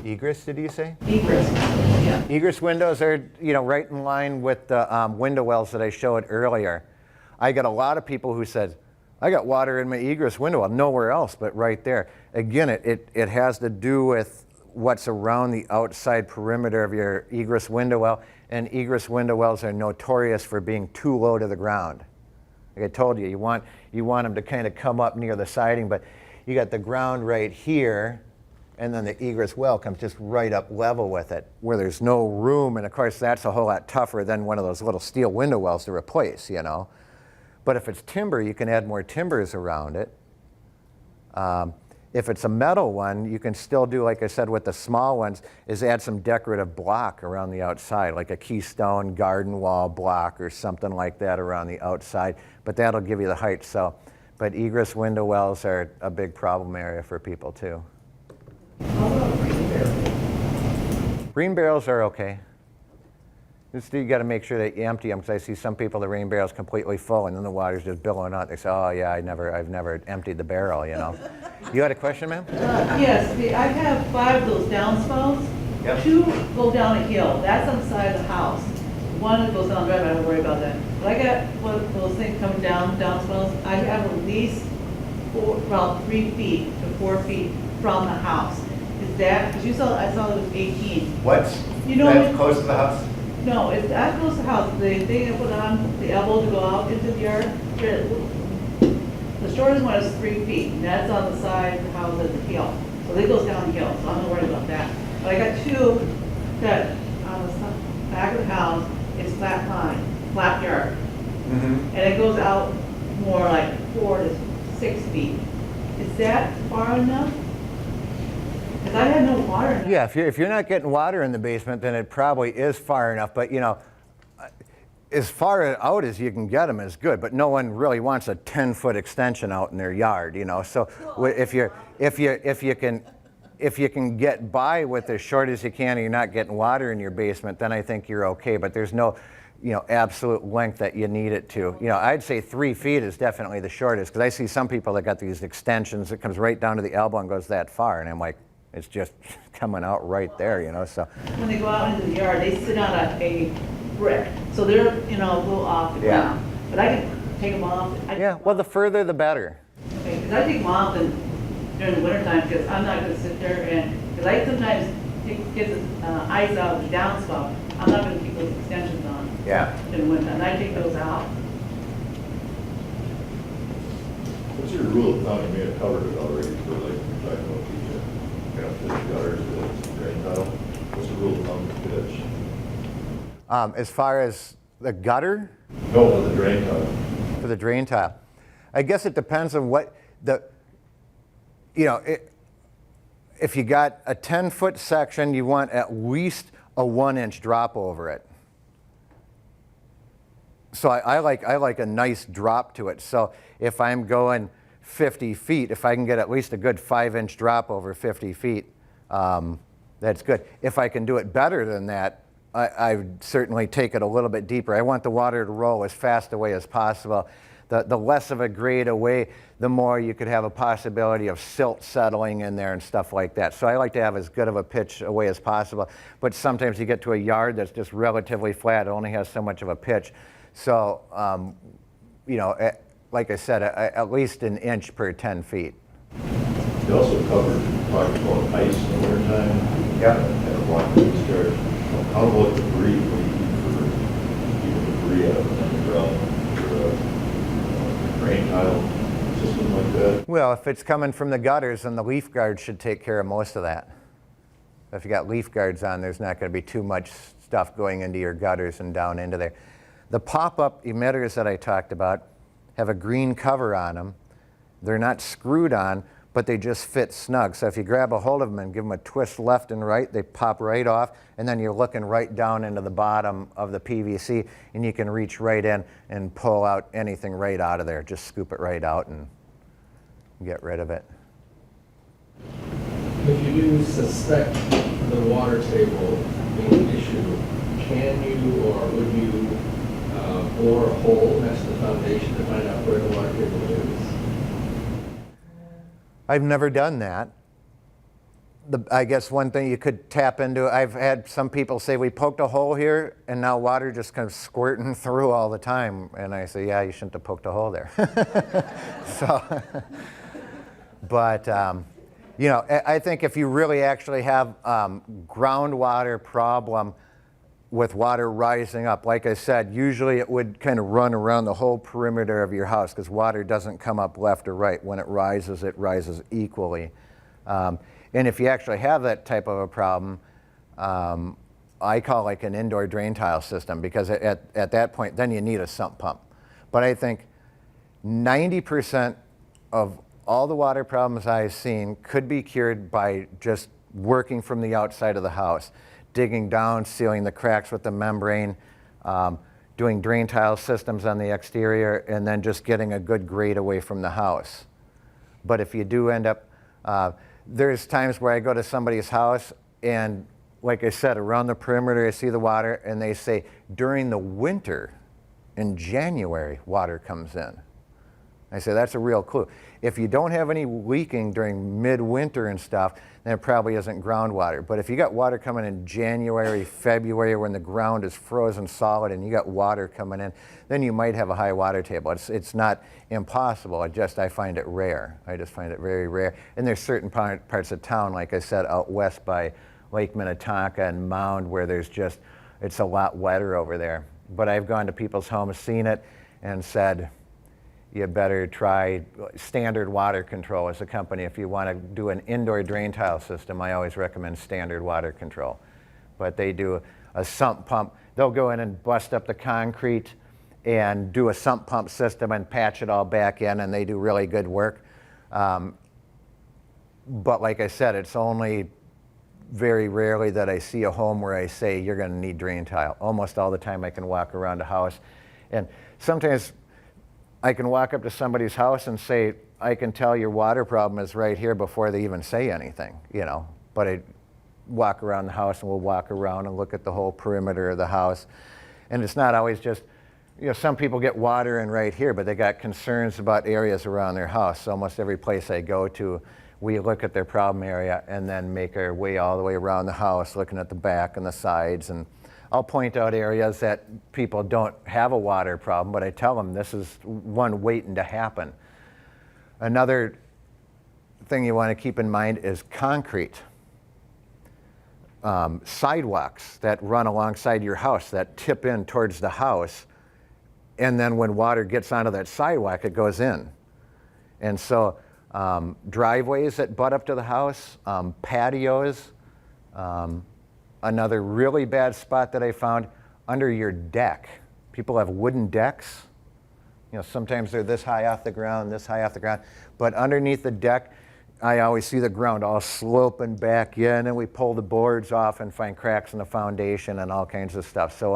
Egress, did you say? Egress, yeah. Egress windows are, you know, right in line with the window wells that I showed earlier. I got a lot of people who said, I got water in my egress window well, nowhere else but right there. Again, it has to do with what's around the outside perimeter of your egress window well, and egress window wells are notorious for being too low to the ground. Like I told you, you want them to kind of come up near the siding, but you got the ground right here, and then the egress well comes just right up level with it, where there's no room, and of course that's a whole lot tougher than one of those little steel window wells to replace, you know. But if it's timber, you can add more timbers around it. If it's a metal one, you can still do, like I said with the small ones, is add some decorative block around the outside, like a keystone garden wall block or something like that around the outside, but that'll give you the height. So, but egress window wells are a big problem area for people too. Rain barrels are okay. Just you got to make sure that you empty them, because I see some people, the rain barrel's completely full and then the water's just billowing out. They say, oh yeah, I've never emptied the barrel, you know. You had a question, ma'am? Yes, I have 5 of those downspouts. Yep. 2 go down a hill, that's on the side of the house. One that goes down the driveway, I don't worry about that. But I got one of those things coming downspouts, I have at least about 3 feet to 4 feet from the house. Is that, because I saw it was 18. What's You know that close to the house? No, it's that close to the house, the thing I put on the elbow to go out into the yard, the shortest one is 3 feet, and that's on the side of the house at the hill. So it goes down the hill, so I'm not worried about that. But I got 2 that on the back of the house, it's flat line, flat yard. And it goes out more like 4 to 6 feet. Is that far enough? Because I had no water in it. Yeah, if you're not getting water in the basement, then it probably is far enough. But you know, as far out as you can get them is good. But no one really wants a 10-foot extension out in their yard, you know. So if you can get by with as short as you can, and you're not getting water in your basement, then I think you're okay. But there's no, you know, absolute length that you need it to. You know, I'd say 3 feet is definitely the shortest, because I see some people that got these extensions that comes right down to the elbow and goes that far, and I'm like, it's just coming out right there, you know. So When they go out into the yard, they sit on a brick, so they're, you know, a little off the Yeah. ground. But I can take them off. yeah, well, the further the better. Okay, because I take them off during the wintertime, because I'm not gonna sit there and, because I sometimes get the ice out of the downspout. I'm not gonna keep those extensions on Yeah. in the winter, and I take those out. What's your rule of thumb? You may have covered it already, for like, you're talking about the gutters, the drain tile. What's the rule of thumb for pitch? As far as the gutter No, for the drain tile. for the drain tile, I guess it depends on what the, you know, if you got a 10-foot section, you want at least a 1-inch drop over it. So I like a nice drop to it. So if I'm going 50 feet, if I can get at least a good 5-inch drop over 50 feet, that's good. If I can do it better than that, I would certainly take it a little bit deeper. I want the water to roll as fast away as possible. The less of a grade away, the more you could have a possibility of silt settling in there and stuff like that. So I like to have as good of a pitch away as possible. But sometimes you get to a yard that's just relatively flat. It only has so much of a pitch. So, you know, like I said, at least an inch per 10 feet. You also talked about ice in the wintertime. Yep. And water discharge. How about debris? What do you do for keeping debris out of the ground? For a drain tile system like that? Well, if it's coming from the gutters, then the leaf guard should take care of most of that. If you got leaf guards on, there's not going to be too much stuff going into your gutters and down into there. The pop-up emitters that I talked about have a green cover on them. They're not screwed on, but they just fit snug. So if you grab a hold of them and give them a twist left and right, they pop right off, and then you're looking right down into the bottom of the PVC, and you can reach right in and pull out anything right out of there. Just scoop it right out and get rid of it. If you do suspect the water table being an issue, can you or would you bore a hole next to the foundation to find out where the water table is? I've never done that. I guess one thing you could tap into, I've had some people say, we poked a hole here and now water just comes squirting through all the time. And I say, yeah, you shouldn't have poked a hole there. So, but, you know, I think if you really actually have groundwater problem with water rising up, like I said, usually it would kind of run around the whole perimeter of your house, because water doesn't come up left or right. When it rises equally. And if you actually have that type of a problem, I call like an indoor drain tile system, because at that point, then you need a sump pump. But I think 90% of all the water problems I've seen could be cured by just working from the outside of the house, digging down, sealing the cracks with the membrane, doing drain tile systems on the exterior, and then just getting a good grade away from the house. But if you do end up, there's times where I go to somebody's house and like I said, around the perimeter, I see the water, and they say during the winter, in January, water comes in. I say that's a real clue. If you don't have any leaking during midwinter and stuff, then it probably isn't groundwater. But if you got water coming in January, February, when the ground is frozen solid and you got water coming in, then you might have a high water table. It's not impossible. I find it rare. I just find it very rare. And there's certain parts of town, like I said, out west by Lake Minnetonka and Mound, where it's a lot wetter over there. But I've gone to people's homes, seen it, and said, you better try Standard Water Control as a company. If you want to do an indoor drain tile system, I always recommend Standard Water Control. But they do a sump pump. They'll go in and bust up the concrete and do a sump pump system and patch it all back in, and they do really good work. But like I said, it's only very rarely that I see a home where I say you're going to need drain tile. Almost all the time I can walk around a house, and sometimes I can walk up to somebody's house and say, I can tell your water problem is right here before they even say anything, But I walk around the house, and we'll walk around and look at the whole perimeter of the house. And it's not always just, some people get water in right here, but they got concerns about areas around their house. So almost every place I go to, we look at their problem area and then make our way all the way around the house, looking at the back and the sides. And I'll point out areas that people don't have a water problem, but I tell them this is one waiting to happen. Another thing you want to keep in mind is concrete. Sidewalks that run alongside your house that tip in towards the house, and then when water gets onto that sidewalk, it goes in. And so driveways that butt up to the house, patios. Another really bad spot that I found, under your deck. People have wooden decks. Sometimes they're this high off the ground, but underneath the deck, I always see the ground all sloping back in, and we pull the boards off and find cracks in the foundation and all kinds of stuff. So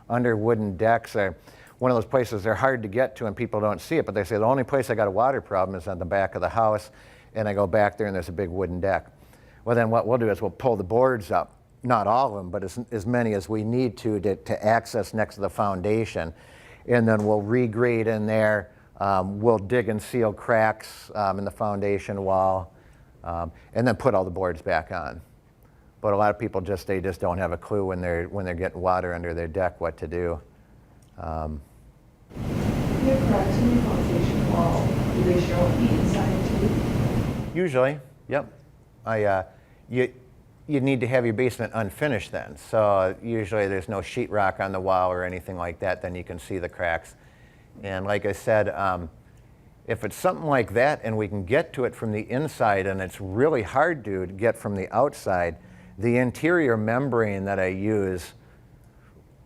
under wooden decks are one of those places they're hard to get to and people don't see it, but they say the only place I got a water problem is on the back of the house, and I go back there and there's a big wooden deck. Well, then what we'll do is we'll pull the boards up. Not all of them, but as many as we need to access next to the foundation. And then we'll regrade in there. We'll dig and seal cracks in the foundation wall, and then put all the boards back on. But a lot of people they just don't have a clue when they're getting water under their deck what to do. You have cracks in your foundation wall. Do they show on the inside too? Usually, yep. You need to have your basement unfinished then. So usually there's no sheetrock on the wall or anything like that, then you can see the cracks. And like I said, if it's something like that and we can get to it from the inside and it's really hard to get from the outside, the interior membrane that I use,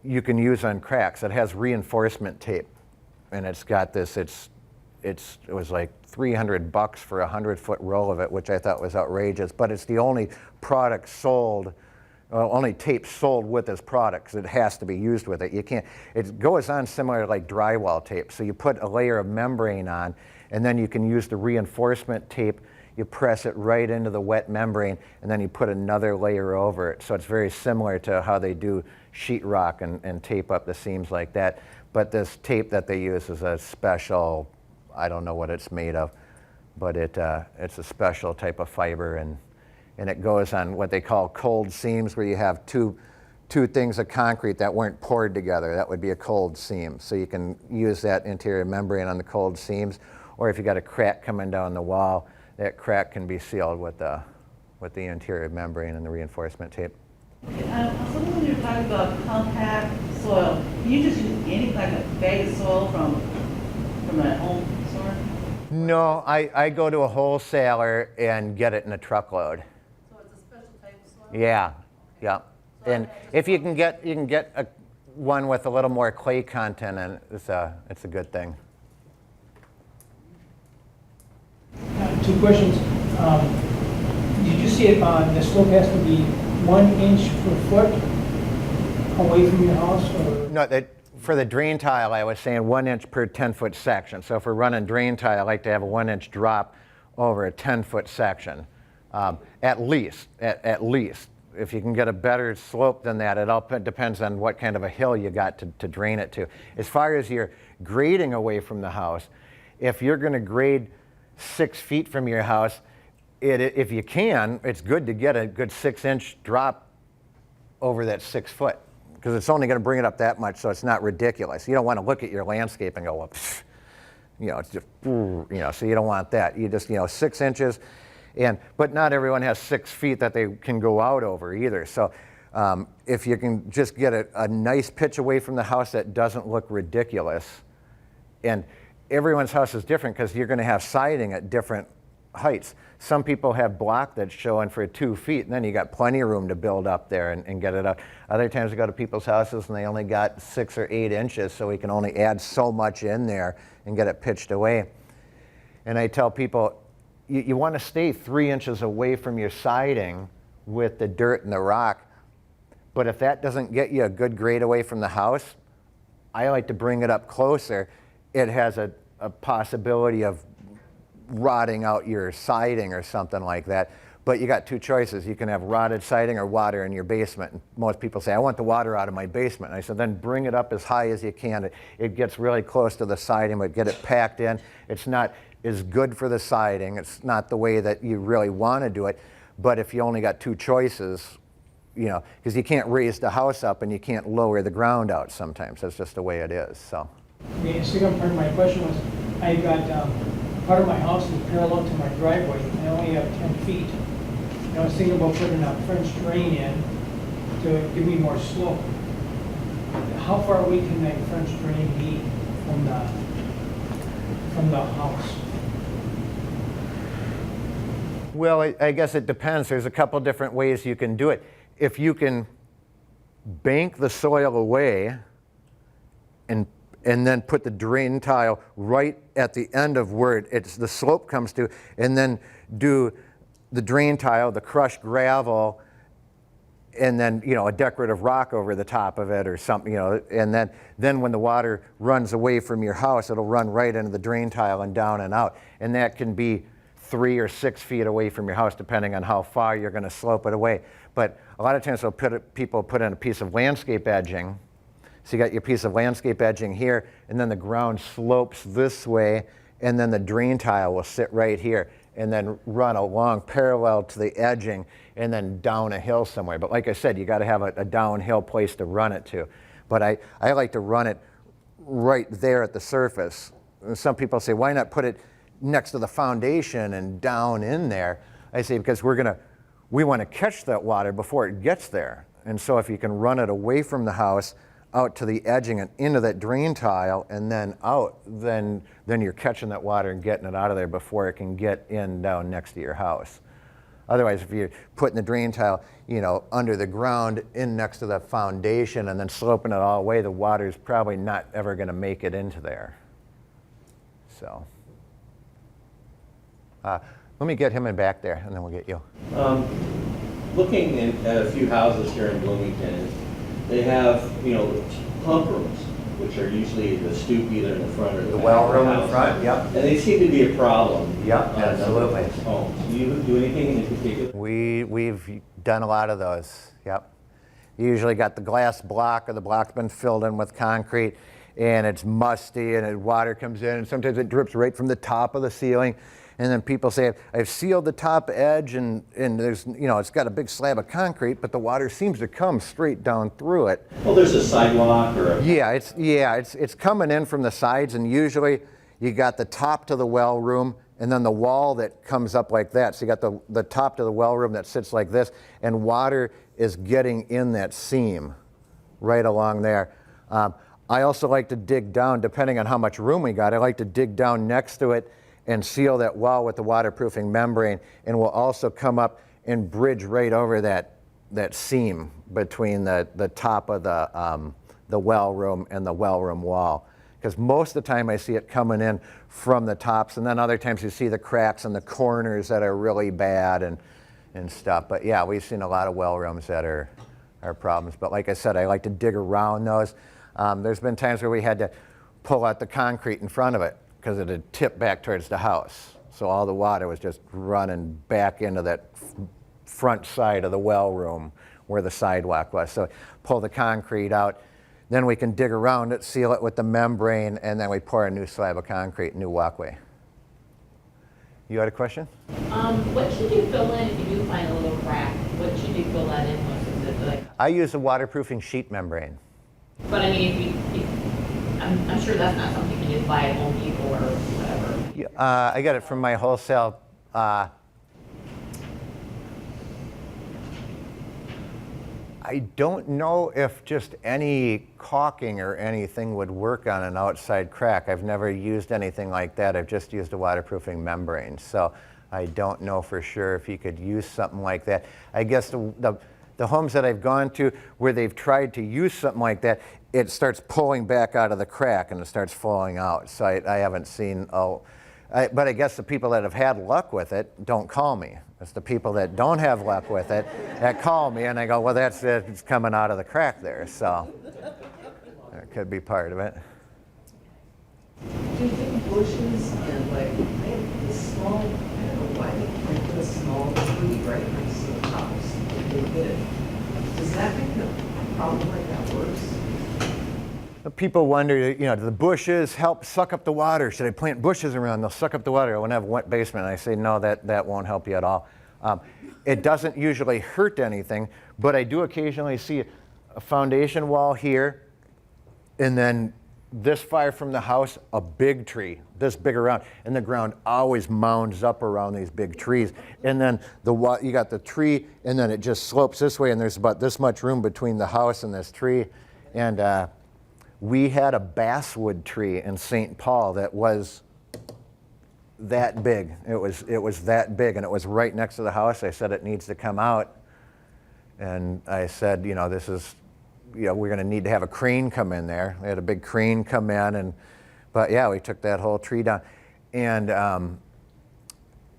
you can use on cracks. It has reinforcement tape, and it's got this, it was like $300 for a 100-foot roll of it, which I thought was outrageous, but it's the only product sold, only tape sold with this product, because it has to be used with it. You can't, it goes on similar to like drywall tape. So you put a layer of membrane on, and then you can use the reinforcement tape, you press it right into the wet membrane, and then you put another layer over it. So it's very similar to how they do sheetrock and tape up the seams like that. But this tape that they use is a special, I don't know what it's made of, but it's a special type of fiber, and it goes on what they call cold seams, where you have two things of concrete that weren't poured together. That would be a cold seam. So you can use that interior membrane on the cold seams, or if you got a crack coming down the wall, that crack can be sealed with the interior membrane and the reinforcement tape. Something when you're talking about compact soil, can you just use any kind of bag of soil from a home store? No, I go to a wholesaler and get it in a truckload. So it's a special type of soil? Yeah, yeah. So And if you can get one with a little more clay content, and it's a good thing. Two questions. Did you see the slope has to be 1 inch per foot away from your house, or? No, for the drain tile, I was saying 1 inch per 10-foot section. So if we're running drain tile, I like to have a 1 inch drop over a 10-foot section, at least. If you can get a better slope than that, it all depends on what kind of a hill you got to drain it to. As far as your grading away from the house, if you're going to grade 6 feet from your house, if you can, it's good to get a good 6-inch drop over that 6 foot, because it's only going to bring it up that much, so it's not ridiculous. You don't want to look at your landscape and go, well, it's just, so you don't want that. You just, 6 inches. But not everyone has 6 feet that they can go out over either. So if you can just get a nice pitch away from the house that doesn't look ridiculous, and everyone's house is different because you're going to have siding at different heights. Some people have block that's showing for 2 feet, and then you got plenty of room to build up there and get it up. Other times we go to people's houses and they only got 6 or 8 inches, so we can only add so much in there and get it pitched away. And I tell people, you want to stay 3 inches away from your siding with the dirt and the rock, but if that doesn't get you a good grade away from the house, I like to bring it up closer. It has a possibility of rotting out your siding or something like that, but you got 2 choices. You can have rotted siding or water in your basement. And most people say, I want the water out of my basement. And I said, then bring it up as high as you can. It gets really close to the siding, but get it packed in. It's not is good for the siding. It's not the way that you really want to do it. But if you only got 2 choices, because you can't raise the house up and you can't lower the ground out sometimes. That's just the way it is. So. The second part of my question was, I got part of my house is parallel to my driveway. I only have 10 feet. And I was thinking about putting a French drain in to give me more slope. How far away can that French drain be from the house? Well, I guess it depends. There's a couple different ways you can do it. If you can bank the soil away and then put the drain tile right at the end of where the slope comes to, and then do the drain tile, the crushed gravel, and then a decorative rock over the top of it or something, and then when the water runs away from your house, it'll run right into the drain tile and down and out, and that can be 3 or 6 feet away from your house, depending on how far you're going to slope it away. But a lot of times people put in a piece of landscape edging. So you got your piece of landscape edging here, and then the ground slopes this way, and then the drain tile will sit right here, and then run along parallel to the edging, and then down a hill somewhere. But like I said, you got to have a downhill place to run it to. But I like to run it right there at the surface. And some people say, why not put it next to the foundation and down in there? I say, because we want to catch that water before it gets there. And so if you can run it away from the house, out to the edging and into that drain tile and then out, then you're catching that water and getting it out of there before it can get in down next to your house. Otherwise, if you're putting the drain tile, under the ground in next to the foundation and then sloping it all away, the water's probably not ever going to make it into there. So, let me get him in back there and then we'll get you. Looking at a few houses here in Bloomington, they have, pump rooms, which are usually the stoop either in the front or the back well of the room in house. front, yep. And they seem to be a problem. Yep, on a number of absolutely. homes. Do you do anything in particular? We've done a lot of those, yep. You usually got the glass block, or the block's been filled in with concrete, and it's musty, and water comes in, and sometimes it drips right from the top of the ceiling. And then people say, I've sealed the top edge, and there's, it's got a big slab of concrete, but the water seems to come straight down through it. Well, there's a sidewalk or a... Yeah, it's coming in from the sides, and usually you got the top to the well room, and then the wall that comes up like that. So you got the top to the well room that sits like this, and water is getting in that seam right along there. I also like to dig down, depending on how much room we got, I like to dig down next to it and seal that well with the waterproofing membrane, and we'll also come up and bridge right over that seam between the top of the well room and the well room wall. Because most of the time I see it coming in from the tops, and then other times you see the cracks and the corners that are really bad and stuff. But yeah, we've seen a lot of well rooms that are problems. But like I said, I like to dig around those. There's been times where we had to pull out the concrete in front of it, because it had tipped back towards the house. So all the water was just running back into that front side of the well room where the sidewalk was. So pull the concrete out, then we can dig around it, seal it with the membrane, and then we pour a new slab of concrete, new walkway. You had a question? What should you fill in if you do find a little crack? What should you fill that in with? Is it like, I use a waterproofing sheet membrane. but I mean, I'm sure that's not something you can buy at Home Depot or whatever. I got it from my wholesale. I don't know if just any caulking or anything would work on an outside crack. I've never used anything like that. I've just used a waterproofing membrane. So I don't know for sure if you could use something like that. I guess the homes that I've gone to where they've tried to use something like that, it starts pulling back out of the crack and it starts falling out. So I haven't seen, but I guess the people that have had luck with it don't call me. It's the people that don't have luck with it that call me and I go, well, that's it, it's coming out of the crack there. So that could be part of it. Do you think bushes and like, I have this small, I don't know why they put a small tree right next to the house. They did. Does that make a problem like that worse? People wonder, do the bushes help suck up the water? Should I plant bushes around? They'll suck up the water. I want to have a wet basement. And I say, no, that won't help you at all. It doesn't usually hurt anything, but I do occasionally see a foundation wall here, and then this far from the house, a big tree, this big around, and the ground always mounds up around these big trees. And then you got the tree, and then it just slopes this way, and there's about this much room between the house and this tree. And we had a basswood tree in St. Paul that was that big. It was that big, and it was right next to the house. I said it needs to come out, and I said, this is, we're going to need to have a crane come in there. We had a big crane come in, but yeah, we took that whole tree down. And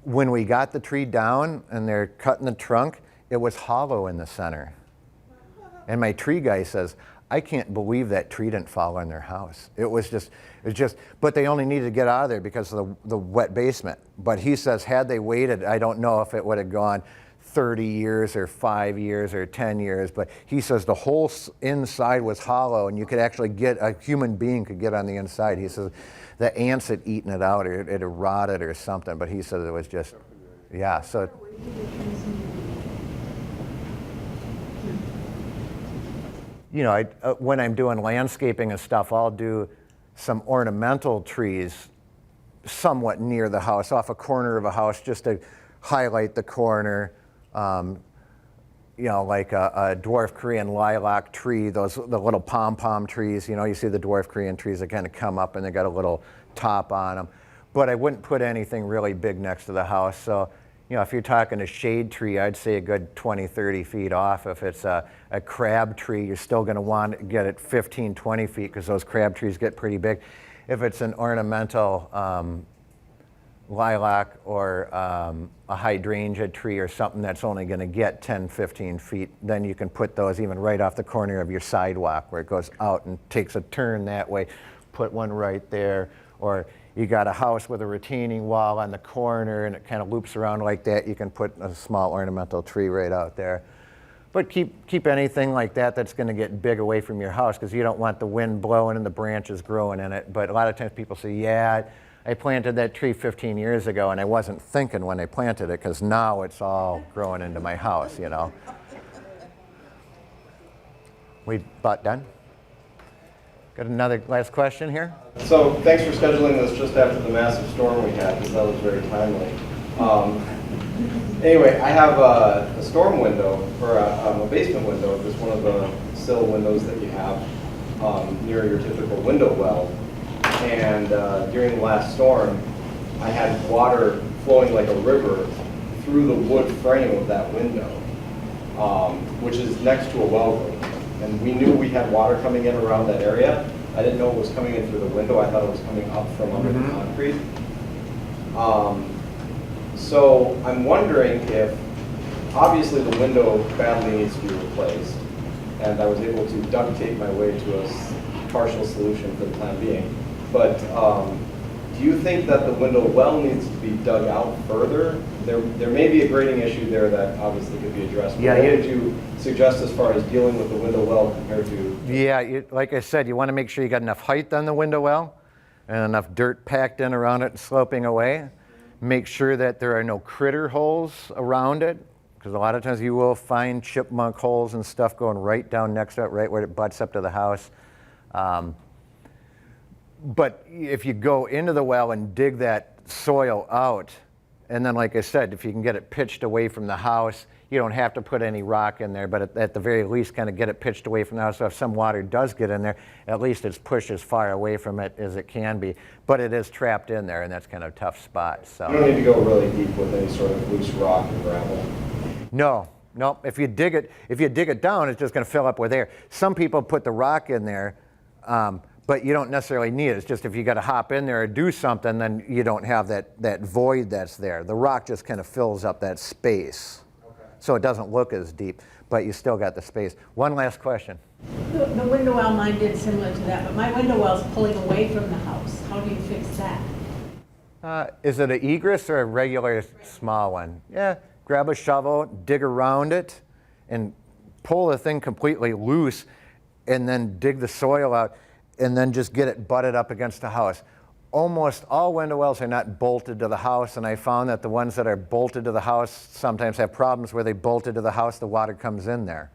when we got the tree down and they're cutting the trunk, it was hollow in the center. And my tree guy says, I can't believe that tree didn't fall on their house. It was just, but they only needed to get out of there because of the wet basement. But he says, had they waited, I don't know if it would have gone 30 years or 5 years or 10 years, but he says the whole inside was hollow and you could actually a human being could get on the inside. He says the ants had eaten it out or it had rotted or something, but he says it was just, yeah, so. When I'm doing landscaping and stuff, I'll do some ornamental trees somewhat near the house, off a corner of a house, just to highlight the corner. Like a dwarf Korean lilac tree, the little pom-pom trees, you see the dwarf Korean trees that kind of come up and they got a little top on them. But I wouldn't put anything really big next to the house. So, if you're talking a shade tree, I'd say a good 20, 30 feet off. If it's a crab tree, you're still going to want to get it 15, 20 feet because those crab trees get pretty big. If it's an ornamental lilac or a hydrangea tree or something that's only going to get 10, 15 feet, then you can put those even right off the corner of your sidewalk where it goes out and takes a turn that way. Put one right there. Or you got a house with a retaining wall on the corner and it kind of loops around like that, you can put a small ornamental tree right out there. But keep anything like that that's going to get big away from your house because you don't want the wind blowing and the branches growing in it. But a lot of times people say, yeah, I planted that tree 15 years ago and I wasn't thinking when I planted it because now it's all growing into my house, We about done? Got another last question here? So thanks for scheduling this just after the massive storm we had, because that was very timely. Anyway, I have a storm window, or a basement window, just one of the sill windows that you have near your typical window well. And during the last storm, I had water flowing like a river through the wood frame of that window, which is next to a well room. And we knew we had water coming in around that area. I didn't know it was coming in through the window. I thought it was coming up from under the concrete. So I'm wondering if, obviously the window badly needs to be replaced. And I was able to duct tape my way to a partial solution for the time being. But Do you think that the window well needs to be dug out further? There may be a grading issue there that obviously could be addressed. But Yeah, what you- would you suggest as far as dealing with the window well compared to? Yeah, like I said, you want to make sure you got enough height on the window well and enough dirt packed in around it and sloping away. Make sure that there are no critter holes around it, because a lot of times you will find chipmunk holes and stuff going right down next to it, right where it butts up to the house. But if you go into the well and dig that soil out, and then like I said, if you can get it pitched away from the house, you don't have to put any rock in there, but at the very least kind of get it pitched away from the house, so if some water does get in there, at least it's pushed as far away from it as it can be. But it is trapped in there, and that's kind of a tough spot. So You don't need to go really deep with any sort of loose rock or gravel. no, if you dig it down, it's just going to fill up with air. Some people put the rock in there, but you don't necessarily need it. It's just if you got to hop in there or do something, then you don't have that void that's there. The rock just kind of fills up that space. So it doesn't look as deep, but you still got the space. One last question. The window well, mine did similar to that, but my window well's pulling away from the house. How do you fix that? Is it an egress or a regular small one? Yeah, grab a shovel, dig around it, and pull the thing completely loose, and then dig the soil out, and then just get it butted up against the house. Almost all window wells are not bolted to the house, and I found that the ones that are bolted to the house sometimes have problems where they bolted to the house, the water comes in there.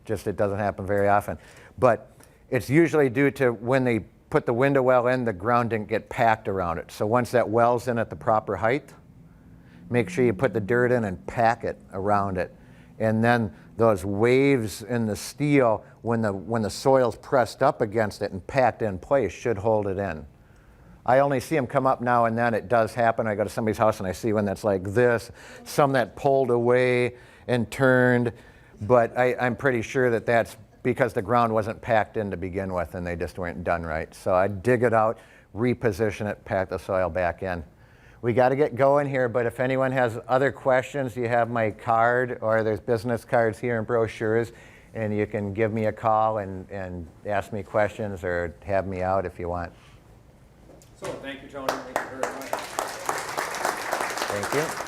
Just it doesn't happen very often. But it's usually due to when they put the window well in, the ground didn't get packed around it. So once that well's in at the proper height, make sure you put the dirt in and pack it around it. And then those waves in the steel, when the soil's pressed up against it and packed in place, should hold it in. I only see them come up now and then. It does happen. I go to somebody's house and I see one that's like this, some that pulled away and turned, but I'm pretty sure that that's because the ground wasn't packed in to begin with and they just weren't done right. So I dig it out, reposition it, pack the soil back in. We got to get going here, but if anyone has other questions, you have my card, or there's business cards here and brochures, and you can give me a call and ask me questions or have me out if you want. So thank you, Tony. Thank you very much. Thank you.